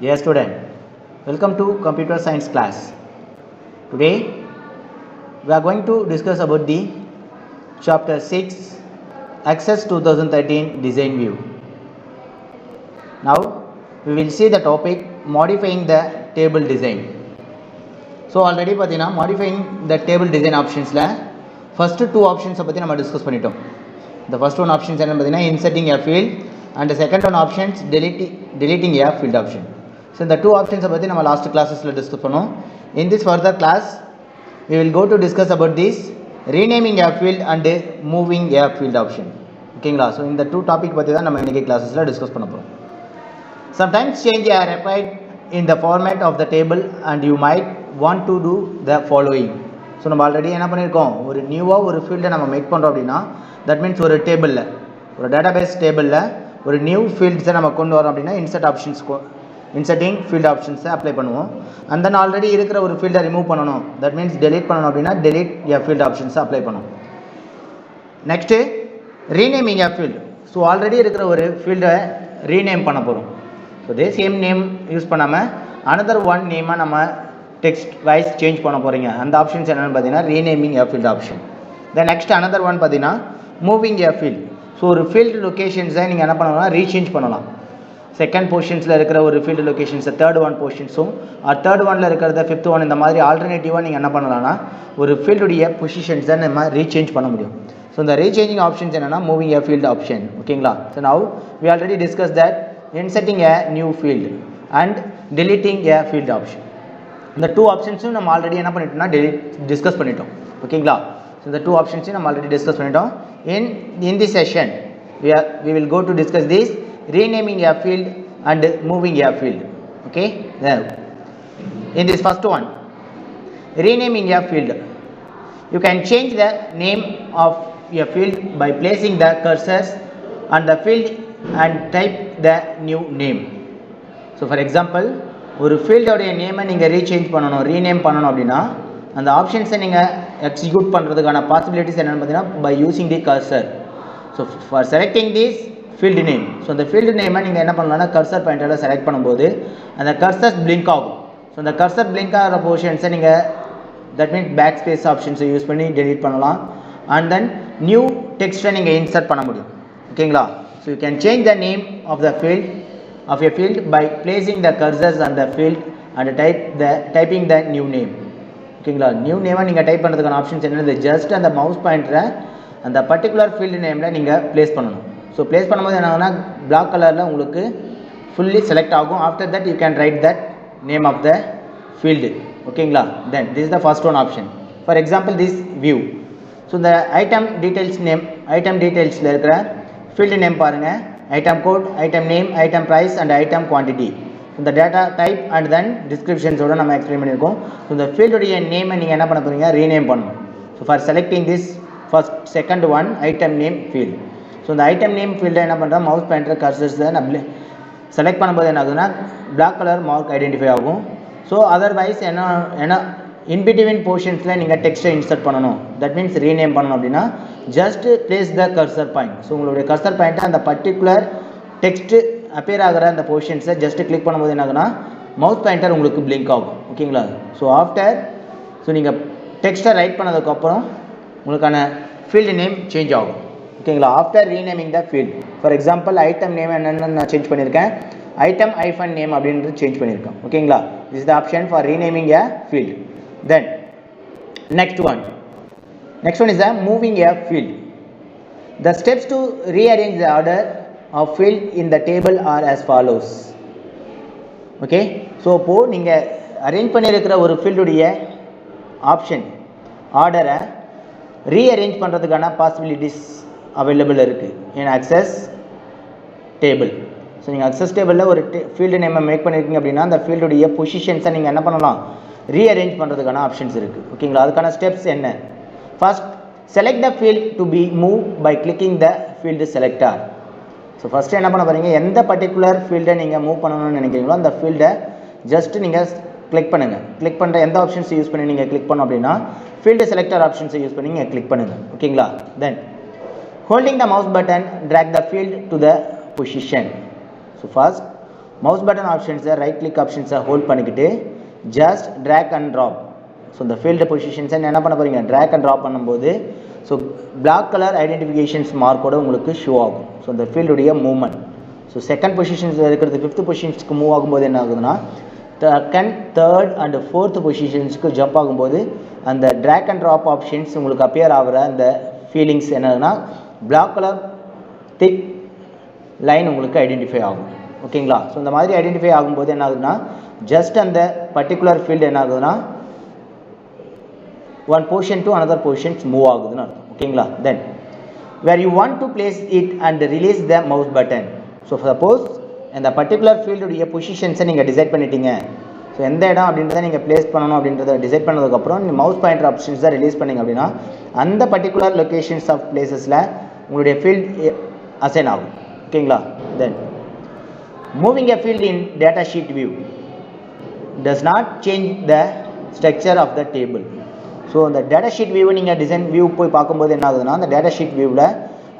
Dear student, welcome to computer science class. Today we are going to discuss about the chapter 6 Access 2013 design view. Now we will see the topic modifying the table design. So already pathina modifying the table design options la first two options பத்தி நம்ம discuss பண்ணிட்டோம். The first one options என்ன பாத்தீனா inserting a field and the second one options deleting a field option. So இந்த two options பத்தி நம்ம last classes ல discuss பண்ணோம். In this further class we will go to discuss about this renaming a field and moving a field option. ஓகேங்களா? So இந்த two topic பத்தி தான் நம்ம இன்னைக்கு classes ல discuss பண்ண போறோம். Sometimes change are required in the format of the table and you might want to do the following. So நம்ம ஆல்ரெடி என்ன பண்ணியிருக்கோம், ஒரு நியூவாக ஒரு ஃபீல்டை நம்ம மேக் பண்ணுறோம் அப்படின்னா தட் மீன்ஸ் ஒரு டேபிளில் ஒரு டேட்டாபேஸ் டேபிளில் ஒரு நியூ ஃபீல்ட்ஸை நம்ம கொண்டு வரோம் அப்படின்னா இன்சர்ட்டிங் ஃபீல்டு ஆப்ஷன்ஸை அப்ளை பண்ணுவோம். அண்ட் தென் ஆல்ரெடி இருக்கிற ஒரு ஃபீல்டை ரிமூவ் பண்ணணும், தட் மீன்ஸ் டெலீட் பண்ணணும் அப்படின்னா டெலீட் எ ஃபீல்டு ஆப்ஷன்ஸை அப்ளை பண்ணுவோம். Next renaming a field. So already இருக்கிற ஒரு ஃபீல்டை ரீநேம் பண்ண போகிறோம். ஸோ இதே சேம் நேம் யூஸ் பண்ணாமல் அனதர் ஒன் நேமாக நம்ம டெக்ஸ்ட் வைஸ் சேஞ்ச் பண்ண போகிறீங்க. அந்த ஆப்ஷன்ஸ் என்னென்னு பார்த்தீங்கன்னா renaming a field option. Then next another one பார்த்தீங்கன்னா மூவிங் எ ஃபீல்டு. ஸோ ஒரு ஃபீல்டு லொக்கேஷன்ஸை நீங்கள் என்ன பண்ணணும்னா ரீசேஞ்ச் பண்ணலாம். செகண்ட் பொசிஷன்ஸில் இருக்கிற ஒரு ஃபீல்டு லொக்கேஷன்ஸை தேர்ட் ஒன் பொசிஷன்ஸும் தேர்ட் ஒனில் இருக்கிறத ஃபிஃப்த் ஒன் இந்த மாதிரி ஆல்டர்னேட்டிவாக நீங்கள் என்ன பண்ணலாம்னா ஒரு ஃபீல்டுடைய பொசிஷன்ஸை நம்ம ரீசேஞ்ச் பண்ண முடியும். ஸோ இந்த ரீசேஞ்சிங் ஆப்ஷன்ஸ் என்னென்னா மூவிங் எ ஃபீல்டு ஆப்ஷன். ஓகேங்களா? So now we already discuss that inserting a new field and deleting a field option. இந்த டூ ஆப்ஷன்ஸும் நம்ம ஆல்ரெடி என்ன பண்ணிட்டோம்னா டிஸ்கஸ் பண்ணிட்டோம். ஓகேங்களா? ஸோ இந்த டூ ஆப்ஷன்ஸையும் நம்ம ஆல்ரெடி டிஸ்கஸ் பண்ணிட்டோம். in this session we will go to discuss this renaming a field and moving a field. Okay, now in this first one, renaming a field, you can change the name of a field by placing the cursors on the field and type the new name. So for example, ஒரு ஃபீல்டோடைய நேமை நீங்கள் rechange பண்ணணும், rename பண்ணணும் அப்படின்னா அந்த ஆப்ஷன்ஸை நீங்கள் execute பண்ணுறதுக்கான possibilities என்னென்னு பார்த்தீங்கன்னா by using the cursor. So for selecting this field name, so அந்த ஃபீல்டு நேமை நீங்கள் என்ன பண்ணலாம்னா கர்சர் பாயிண்டரில் செலக்ட் பண்ணும்போது அந்த கர்சர் பிளிங்க் ஆகும். ஸோ அந்த கர்சர் பிளிங்க் ஆகிற போர்ஷன்ஸை நீங்கள் தட் மீன்ஸ் பேக் ஸ்பேஸ் ஆப்ஷன்ஸை யூஸ் பண்ணி டெலீட் பண்ணலாம். அண்ட் தென் நியூ டெக்ஸ்ட்டை நீங்கள் இன்சர்ட் பண்ண முடியும். ஓகேங்களா? So you can change the name of the field of a field by placing the cursors on the field and typing the new name. ஓகேங்களா? New நேமை நீங்கள் டைப் பண்ணுறதுக்கான ஆப்ஷன்ஸ் என்னது, ஜஸ்ட் அந்த மவுஸ் பாயிண்டரை அந்த பர்டிகுலர் ஃபீல்டு நேமில் நீங்கள் place பண்ணணும். ஸோ ப்ளேஸ் பண்ணும்போது என்ன ஆகுனா பிளாக் கலரில் உங்களுக்கு ஃபுல்லி செலக்ட் ஆகும். After that you can write that name of the field. ஓகேங்களா? Then this is the first one option. For example this view. So இந்த ஐட்டம் டீட்டெயில்ஸில் இருக்கிற ஃபீல்டு நேம் பாருங்கள், item code, item name, item price and item quantity. இந்த data type and then டிஸ்கிரிப்ஷன்ஸோடு நம்ம explain பண்ணியிருக்கோம். So இந்த ஃபீல்டுடைய நேமை நீங்கள் என்ன பண்ண போகிறீங்க, ரீநேம் பண்ணணும். So for selecting this second one item name field. So இந்த ஐட்டம் நேம் ஃபீல்டை என்ன பண்ணுறோம், மவுஸ் பாயிண்டர் கர்சர்ஸை நம்ம செலக்ட் பண்ணும்போது என்ன ஆகுதுன்னா பிளாக் கலர் மார்க் ஐடென்டிஃபை ஆகும். ஸோ அதர்வைஸ் என்ன இன்பிட்வீன் போர்ஷன்ஸில் நீங்கள் டெக்ஸ்ட்டை இன்சர்ட் பண்ணணும், தட் மீன்ஸ் ரீநேம் பண்ணணும் அப்படின்னா ஜஸ்ட் பிளேஸ் த கர்சர் பாயிண்ட். ஸோ உங்களுடைய கர்சர் பாயிண்ட்டை அந்த பர்டிகுலர் டெக்ஸ்ட்டு அப்பியர் ஆகிற அந்த போர்ஷன்ஸை ஜஸ்ட் கிளிக் பண்ணும்போது என்ன ஆகுனா மவுஸ் பாயிண்டர் உங்களுக்கு பிளிங்க் ஆகும். ஓகேங்களா? ஸோ நீங்கள் டெக்ஸ்ட்டை ரைட் பண்ணதுக்கப்புறம் உங்களுக்கான ஃபீல்டு நேம் சேஞ்ச் ஆகும். ஓகேங்களா? After renaming the field. For example item name என்னென்னு நான் சேஞ்ச் பண்ணியிருக்கேன், ஐட்டம் ஐஃபன் நேம் அப்படின்றது சேஞ்ச் பண்ணியிருக்கேன். ஓகேங்களா? This is the option for renaming a field. Then next one is a moving a field. The steps to rearrange the order of field in the table are as follows. Okay, so இப்போ நீங்கள் arrange பண்ணியிருக்கிற ஒரு ஃபீல்டுடைய option ஆர்டரை rearrange பண்ணுறதுக்கான possibilities available இருக்குது in access table. So நீங்கள் access டேபிளில் ஒரு ஃபீல்டு நேமை மேக் பண்ணியிருக்கீங்க அப்படின்னா அந்த ஃபீல்டுடைய பொசிஷன்ஸை நீங்கள் என்ன பண்ணலாம், ரீஅரேஞ்ச் பண்ணுறதுக்கான ஆப்ஷன்ஸ் இருக்குது. ஓகேங்களா? அதுக்கான ஸ்டெப்ஸ் என்ன, first select the field to be move by clicking the field selector. So first என்ன பண்ண போகிறீங்க, எந்த பர்டிகுலர் ஃபீல்டை நீங்கள் மூவ் பண்ணணும்னு நினைக்கிறீங்களோ அந்த ஃபீல்டை ஜஸ்ட் நீங்கள் கிளிக் பண்ணுங்கள். கிளிக் பண்ணுற எந்த ஆப்ஷன்ஸை யூஸ் பண்ணி நீங்கள் கிளிக் பண்ணோம் அப்படின்னா ஃபீல்டு செலக்டர் ஆப்ஷன்ஸை யூஸ் பண்ணி நீங்கள் கிளிக் பண்ணுங்கள். ஓகேங்களா? Then holding the mouse button drag the field to the position. So first mouse button ஆப்ஷன்ஸை ரைட் கிளிக் ஆப்ஷன்ஸை ஹோல்ட் பண்ணிக்கிட்டு just drag and drop. So இந்த ஃபீல்டு பொசிஷன்ஸை என்ன பண்ண போகிறீங்க, ட்ராக் அண்ட் ட்ராப் பண்ணும்போது ஸோ பிளாக் கலர் ஐடென்டிஃபிகேஷன்ஸ் மார்க்கோட உங்களுக்கு ஷோ ஆகும். ஸோ இந்த ஃபீல்டுடைய மூவ்மெண்ட். ஸோ செகண்ட் பொசிஷன்ஸில் இருக்கிறது ஃபிஃப்த் பொசிஷன்ஸ்க்கு மூவ் ஆகும்போது என்ன ஆகுதுன்னா செகண்ட், தேர்ட் அண்ட் ஃபோர்த் பொசிஷன்ஸ்க்கு ஜம்ப் ஆகும்போது அந்த ட்ராக் அண்ட் ட்ராப் ஆப்ஷன்ஸ் உங்களுக்கு அப்பியர் ஆகிற அந்த ஃபீலிங்ஸ் என்னதுன்னா பிளாக் கலர் திக் லைன் உங்களுக்கு ஐடென்டிஃபை ஆகும். ஓகேங்களா? ஸோ இந்த மாதிரி ஐடென்டிஃபை ஆகும்போது என்ன ஆகுதுன்னா ஜஸ்ட் அந்த பர்டிகுலர் ஃபீல்டு என்ன ஆகுதுன்னா one portion to another portions move ஆகுதுன்னு அர்த்தம். ஓகேங்களா? then where you want to place it and release the mouse button. so suppose இந்த பர்டிகுலர் ஃபீல்டுடைய பொசிஷன்ஸை நீங்கள் டிசைட் பண்ணிட்டீங்க. ஸோ எந்த இடம் அப்படின்றத நீங்கள் பிளேஸ் பண்ணணும் அப்படின்றத டிசைட் பண்ணதுக்கப்புறம் நீங்கள் மவுஸ் பாயிண்டர் ஆப்ஷன்ஸ் தான் ரிலீஸ் பண்ணிங்க அப்படின்னா அந்த பர்டிகுலர் லொக்கேஷன்ஸ் ஆஃப் பிளேசஸில் உங்களுடைய ஃபீல்ட் அசைன் ஆகும். ஓகேங்களா? Then moving a field in data sheet view does not change the structure of the table. So அந்த டேட்டா ஷீட் வியூவை நீங்கள் டிசைன் வியூ போய் பார்க்கும்போது என்ன ஆகுதுன்னா அந்த டேட்டா ஷீட் வியூவில்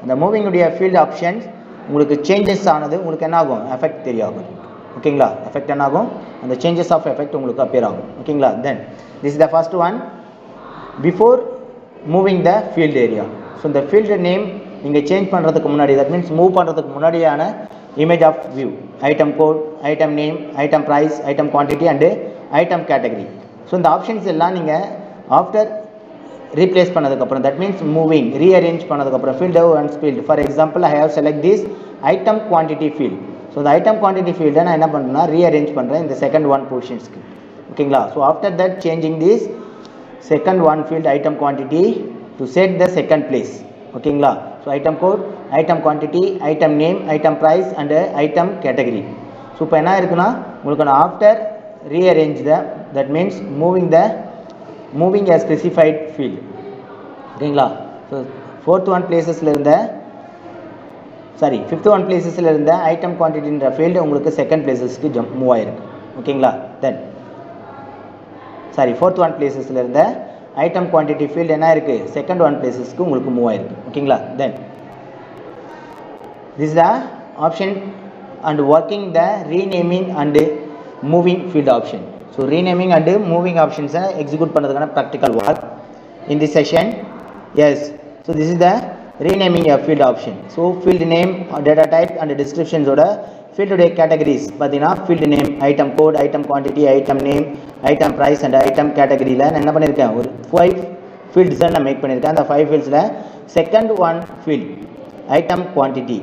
அந்த மூவிங்குடைய ஃபீல்டு ஆப்ஷன்ஸ் உங்களுக்கு சேஞ்சஸ் ஆனது உங்களுக்கு என்ன ஆகும், எஃபெக்ட் தெரியாகும். ஓகேங்களா? எஃபெக்ட் என்ன ஆகும், அந்த சேஞ்சஸ் ஆஃப் எஃபெக்ட் உங்களுக்கு அப்பியர் ஆகும். ஓகேங்களா? Then this is the first one before moving the field area. So இந்த ஃபீல்டு நேம் நீங்கள் சேஞ்ச் பண்ணுறதுக்கு முன்னாடி, தட் மீன்ஸ் மூவ் பண்ணுறதுக்கு முன்னாடியான image of view, item code, item name, item price, item quantity and item category. So இந்த options எல்லாம் நீங்கள் after replace பண்ணதுக்கப்புறம், தட் மீன்ஸ் மூவிங் ரீஅரேஞ்ச் பண்ணதுக்கப்புறம் field ones field for example I have select this item quantity field. So இந்த item quantity ஃபீல்டை நான் என்ன பண்ணுறேன்னா ரீஅரேஞ்ச் பண்ணுறேன் இந்த செகண்ட் ஒன் பொசிஷன்ஸ்க்கு. ஓகேங்களா? So after that changing this second one field item quantity to set the second place. ஓகேங்களா? So item code, item quantity, item name, item price and item category. So இப்போ என்ன இருக்குன்னா உங்களுக்கு நான் after rearrange that means moving a specified field. ஓகேங்களா? So fifth one பிளேசஸில் இருந்த item குவான்டிட்டின்ற ஃபீல்டு உங்களுக்கு செகண்ட் பிளேசஸ்க்கு மூவ் ஆகிருக்கு. ஓகேங்களா? தென் ஃபோர்த் ஒன் பிளேசஸில் இருந்த ஐட்டம் குவான்டிட்டி ஃபீல்டு என்ன இருக்குது, செகண்ட் ஒன் பிளேசஸ்க்கு உங்களுக்கு மூவ் ஆகிருக்கு. ஓகேங்களா? Then this the option and working the renaming and moving field option. So renaming and moving ஆப்ஷன்ஸை எக்ஸிக்யூட் பண்ணுறதுக்கான practical work in the session. Yes, so this is the renaming a field option. So field name, data type and டிஸ்கிரிப்ஷன்ஸோட ஃபீல்டுடைய categories பார்த்தீங்கன்னா field name, item code, item quantity, item name, item price and item கேட்டகரியில் நான் என்ன பண்ணியிருக்கேன், ஒரு 5 ஃபீல்ட்ஸை நான் make பண்ணியிருக்கேன். அந்த 5 ஃபீல்ட்ஸில் second one field item quantity.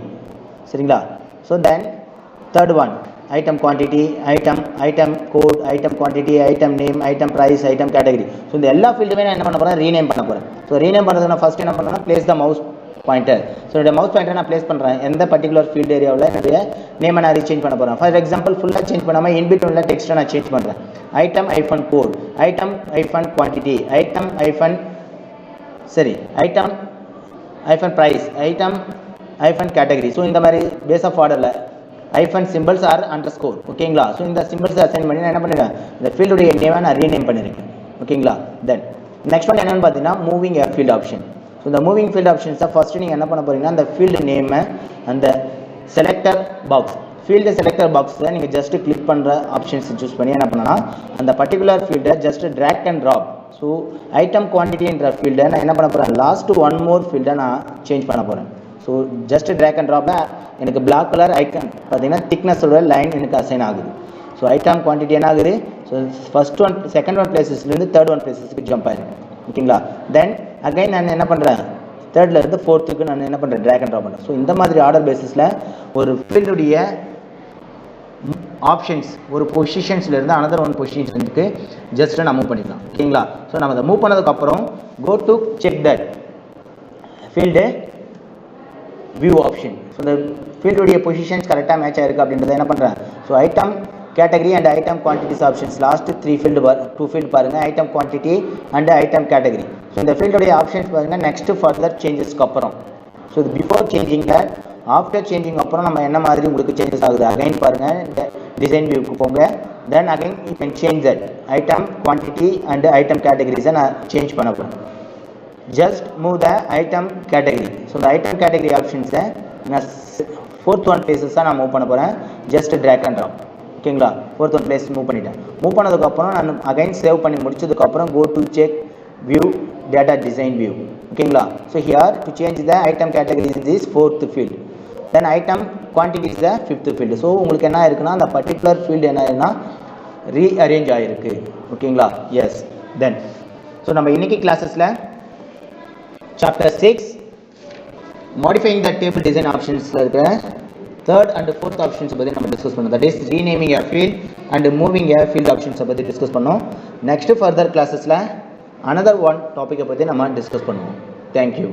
சரிங்களா? So then third one item quantity, item code, item quantity, item name, item price, item category. So இந்த எல்லா ஃபீல்டுமே நான் என்ன பண்ண போகிறேன், ரீநேம் பண்ண போகிறேன். ஸோ ரீநேம் பண்ணுறதுக்கு நான் ஃபஸ்ட் என்ன பண்ணுறேன்னா பிளேஸ் த மவுஸ் பாயிண்டர். ஸோ என்னுடைய மவுஸ் பாயிண்டர் நான் பிளேஸ் பண்ணுறேன் எந்த பர்டிகுலர் ஃபீல்டு ஏரியாவில் என்னுடைய நேமை நான் சேஞ்ச் பண்ண போகிறேன். ஃபார் எக்ஸாம்பிள் ஃபுல்லாக சேஞ்ச் பண்ணாமல் இன்பிட்வீனில் டெக்ஸ்ட்டை நான் சேஞ்ச் பண்ணுறேன். Item hyphen code, item hyphen quantity, item hyphen price, item hyphen category. So இந்த மாதிரி பேஸ் ஆஃப் ஆர்டரில் ஐஃபன் சிம்பிள்ஸ் ஆர் அண்டர்ஸ்கோர். ஓகேங்களா? ஸோ இந்த சிம்பிள்ஸை அசைன் பண்ணி நான் என்ன பண்ணிடுறேன், இந்த ஃபீல்டுடைய நேமை நான் ரீநேம் பண்ணியிருக்கேன். ஓகேங்களா? தென் நெக்ஸ்ட் ஒன் என்னென்னு பார்த்தீங்கன்னா moving a field option. So இந்த மூவிங் ஃபீல்டு ஆப்ஷன்ஸை ஃபஸ்ட்டு நீங்கள் என்ன பண்ண போகிறீங்கன்னா அந்த ஃபீல்டு நேமை அந்த செலக்டர் பாக்ஸ், ஃபீல்டு செலக்டர் பாக்ஸில் நீங்கள் ஜஸ்ட்டு கிளிக் பண்ணுற ஆப்ஷன்ஸ் சூஸ் பண்ணி என்ன பண்ணனா அந்த பர்டிகுலர் ஃபீல்டை just drag and drop. So item குவான்டிட்டின்ற ஃபீல்டை நான் என்ன பண்ண போகிறேன், லாஸ்ட்டு ஒன் மோர் ஃபீல்டை நான் சேஞ்ச் பண்ண போகிறேன். ஸோ ஜஸ்ட் ட்ராக் அண்ட் ட்ராப்பில் எனக்கு பிளாக் கலர் ஐட்டம் பார்த்தீங்கன்னா திக்னஸோட லைன் எனக்கு அசைன் ஆகுது. ஸோ ஐட்டம் குவான்டிட்டி என்ன ஆகுது, so first one second one பிளேசஸ்லேருந்து தேர்ட் ஒன் பிளேசஸ்க்கு ஜம்ப் ஆகிருக்கு. ஓகேங்களா? தென் அகைன் நான் என்ன பண்ணுறேன், தேர்ட்லேருந்து ஃபோர்த்துக்கு நான் என்ன பண்ணுறேன், ட்ராக் அண்ட் ட்ராப் பண்ணுறேன். ஸோ இந்த மாதிரி ஆர்டர் பேசிஸில் ஒரு ஃபீல்டுடைய ஆப்ஷன்ஸ் ஒரு பொசிஷன்ஸ்லேருந்து அனதர் ஒன் பொசிஷன்ஸுக்கு ஜஸ்ட்டு நான் மூவ் பண்ணிக்கலாம். ஓகேங்களா? ஸோ நம்ம அதை மூவ் பண்ணதுக்கப்புறம் go to check that field view option. So இந்த ஃபீல்டுடைய பொசிஷன்ஸ் கரெக்டாக மேட்ச் ஆகிருக்கு அப்படின்றத என்ன பண்ணுறேன், so item category and item குவான்டிட்டிஸ் ஆப்ஷன்ஸ் லாஸ்ட் 2 ஃபீல்டு பாருங்கள், item quantity and item category. So இந்த ஃபீல்டுடைய ஆப்ஷன்ஸ் பாருங்கள் நெக்ஸ்ட்டு ஃபர்தர் சேஞ்சஸ்க்கு அப்புறம். ஸோ இது before changing that, after changing அப்புறம் நம்ம என்ன மாதிரி உங்களுக்கு சேஞ்சஸ் ஆகுது அகைன் பாருங்கள், டிசைன் வியூக்கு போங்க. Then again you can change that item quantity and item கேட்டகரிஸை நான் சேஞ்ச் பண்ண போகிறேன். just move the item category. So the item category options நான் fourth one places நான் மூவ் பண்ண போகிறேன். just drag and drop. ஓகேங்களா. ஃபோர்த் ஒன் பிளேஸ் மூவ் பண்ணிட்டேன். மூவ் பண்ணதுக்கப்புறம் நான் அகைன் சேவ் பண்ணி முடிச்சதுக்கப்புறம் go to check view data design view. ஓகேங்களா. So here to change the item category in this fourth field, then item quantity is the fifth field. So உங்களுக்கு என்ன இருக்குன்னா அந்த பர்டிகுலர் ஃபீல்டு என்ன ஆயிருக்குன்னா ரீஅரேஞ்ச் ஆகிருக்கு. ஓகேங்களா. எஸ். தென் ஸோ நம்ம இன்னைக்கு கிளாஸஸில் chapter 6 modifying the table design ஆப்ஷன்ஸில் இருக்கிற தேர்ட் அண்ட் ஃபோர்த் ஆப்ஷன்ஸ் பற்றி நம்ம டிஸ்கஸ் பண்ணோம். That is renaming a field and moving a field ஆப்ஷன்ஸை பற்றி டிஸ்கஸ் பண்ணோம். நெக்ஸ்ட் ஃபர்தர் கிளாஸஸில் அனதர் ஒன் டாப்பிக்கை பற்றி நம்ம டிஸ்கஸ் பண்ணுவோம். தேங்க்யூ.